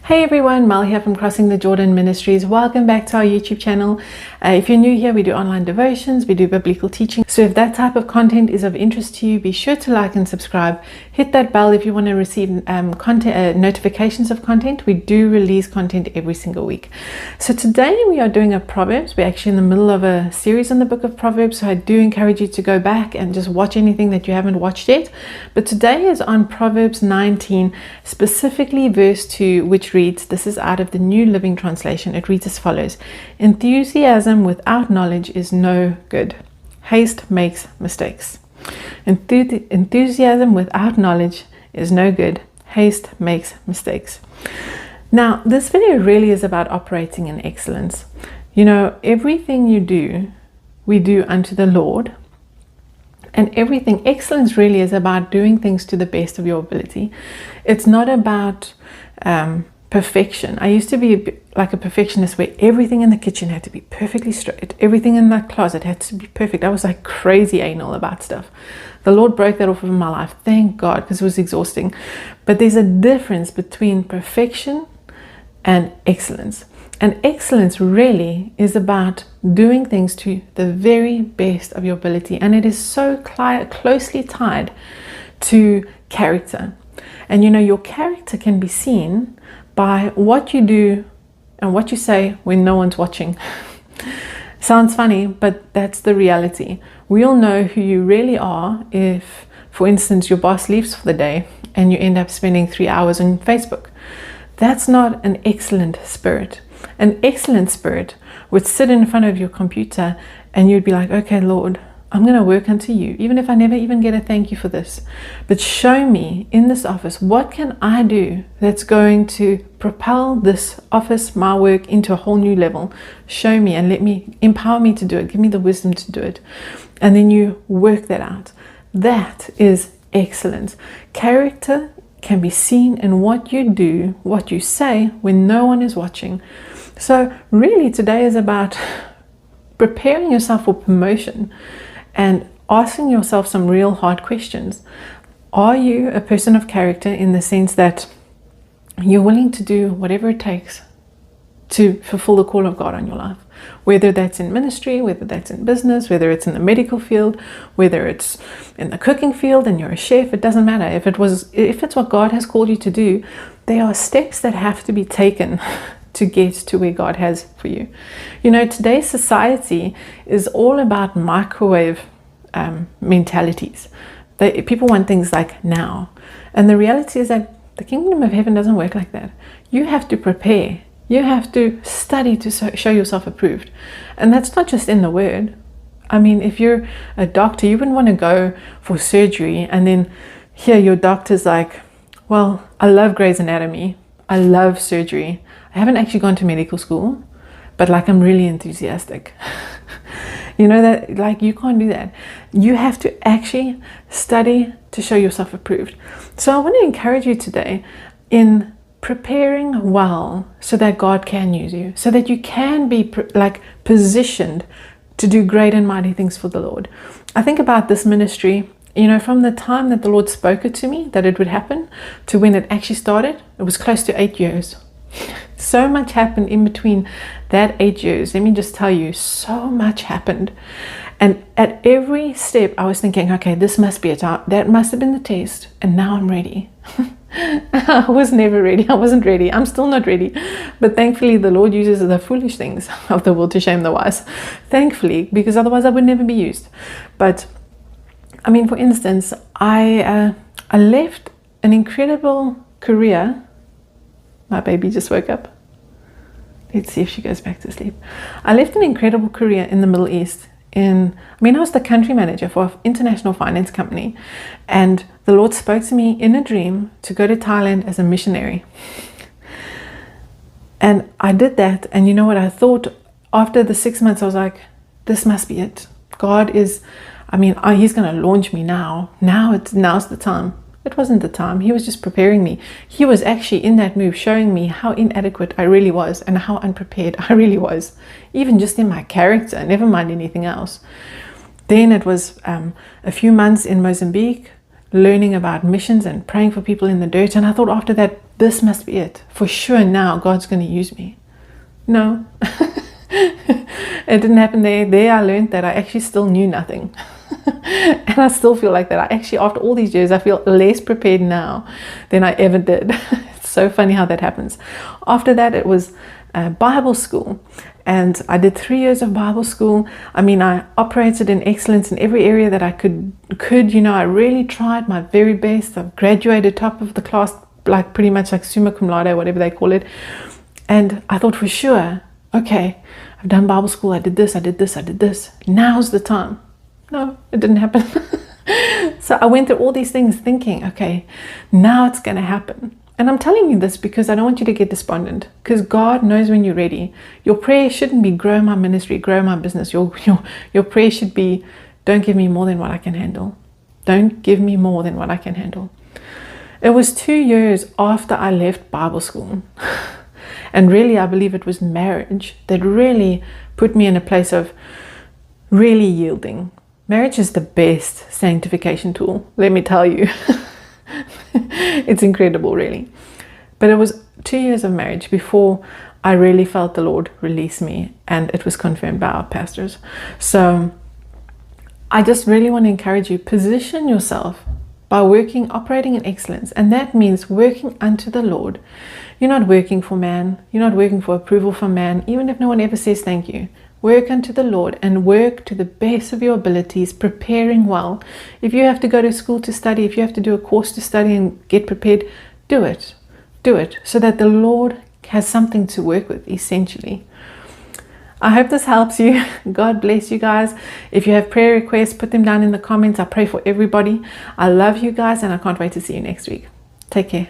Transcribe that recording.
Hey everyone, Mel here from Crossing the Jordan Ministries. Welcome back to our YouTube channel. If you're new here, we do online devotions, we do biblical teaching. So if that type of content is of interest to you, be sure to like and subscribe. Hit that bell if you want to receive notifications of content. We do release content every single week. So today we are doing a Proverbs. We're actually in the middle of a series on the book of Proverbs. So I do encourage you to go back and just watch anything that you haven't watched yet. But today is on Proverbs 19, specifically verse 2, which reads, this is out of the New Living Translation. It reads as follows: enthusiasm without knowledge is no good. Haste makes mistakes. Enthusiasm without knowledge is no good. Haste makes mistakes. Now, this video really is about operating in excellence. You know, everything you do, we do unto the Lord. And everything, excellence really is about doing things to the best of your ability. It's not about perfection. I used to be like a perfectionist where everything in the kitchen had to be perfectly straight. Everything in the closet had to be perfect. I was like crazy anal about stuff. The Lord broke that off of my life. Thank God, because it was exhausting. But there's a difference between perfection and excellence. And excellence really is about doing things to the very best of your ability. And it is so closely tied to character. And you know, your character can be seen by what you do and what you say when no one's watching. Sounds funny, but that's the reality. We all know who you really are if, for instance, your boss leaves for the day and you end up spending 3 hours on Facebook. That's not an excellent spirit. An excellent spirit would sit in front of your computer and you'd be like, okay, Lord, I'm going to work unto you, even if I never even get a thank you for this. But show me in this office, what can I do that's going to propel this office, my work, into a whole new level? Show me and let me, empower me to do it. Give me the wisdom to do it. And then you work that out. That is excellence. Character can be seen in what you do, what you say when no one is watching. So really today is about preparing yourself for promotion and asking yourself some real hard questions. Are you a person of character in the sense that you're willing to do whatever it takes to fulfill the call of God on your life? Whether that's in ministry, whether that's in business, whether it's in the medical field, whether it's in the cooking field and you're a chef, it doesn't matter. If it's what God has called you to do, there are steps that have to be taken to get to where God has for you. You know, today's society is all about microwave mentalities. People want things like now. And the reality is that the kingdom of heaven doesn't work like that. You have to prepare. You have to study to show yourself approved. And that's not just in the word. I mean, if you're a doctor, you wouldn't want to go for surgery and then hear your doctor's like, well, I love Grey's Anatomy. I love surgery. I haven't actually gone to medical school, but like I'm really enthusiastic. You know that, like, you can't do that. You have to actually study to show yourself approved. So I want to encourage you today in preparing well so that God can use you, so that you can be positioned to do great and mighty things for the Lord. I think about this ministry, you know, from the time that the Lord spoke it to me that it would happen to when it actually started, it was close to 8 years. So much happened in between that 8 years. Let me just tell you, so much happened. And at every step I was thinking, okay, this must be it. That must have been the test. And now I'm ready. I was never ready. I wasn't ready. I'm still not ready. But thankfully the Lord uses the foolish things of the world to shame the wise. Thankfully, because otherwise I would never be used. But I mean, for instance, I left an incredible career. My baby just woke up. Let's see if she goes back to sleep. I left an incredible career in the Middle East. I was the country manager for an international finance company. And the Lord spoke to me in a dream to go to Thailand as a missionary. And I did that. And you know what? I thought after the 6 months, I was like, this must be it. God is, He's going to launch me now. Now's the time. It wasn't the time. He was just preparing me. He was actually in that move showing me how inadequate I really was and how unprepared I really was, even just in my character, never mind anything else. Then it was a few months in Mozambique, learning about missions and praying for people in the dirt. And I thought after that, this must be it. For sure now God's going to use me. No. It didn't happen there. There I learned that I actually still knew nothing. And I still feel like that. I actually, after all these years, I feel less prepared now than I ever did. It's so funny how that happens. After that, it was Bible school. And I did 3 years of Bible school. I mean, I operated in excellence in every area that I could. I really tried my very best. I've graduated top of the class, like pretty much like summa cum laude, whatever they call it. And I thought for sure, okay, I've done Bible school. I did this, I did this, I did this. Now's the time. No, it didn't happen. So I went through all these things thinking, okay, now it's going to happen. And I'm telling you this because I don't want you to get despondent, because God knows when you're ready. Your prayer shouldn't be grow my ministry, grow my business. Your prayer should be, don't give me more than what I can handle. Don't give me more than what I can handle. It was 2 years after I left Bible school. And really, I believe it was marriage that really put me in a place of really yielding. Marriage is the best sanctification tool, let me tell you. It's incredible, really. But it was 2 years of marriage before I really felt the Lord release me, and it was confirmed by our pastors. So I just really want to encourage you, position yourself by operating in excellence. And that means working unto the Lord. You're not working for man. You're not working for approval from man, even if no one ever says thank you. Work unto the Lord and work to the best of your abilities, preparing well. If you have to go to school to study, if you have to do a course to study and get prepared, do it. Do it so that the Lord has something to work with, essentially. I hope this helps you. God bless you guys. If you have prayer requests, put them down in the comments. I pray for everybody. I love you guys, and I can't wait to see you next week. Take care.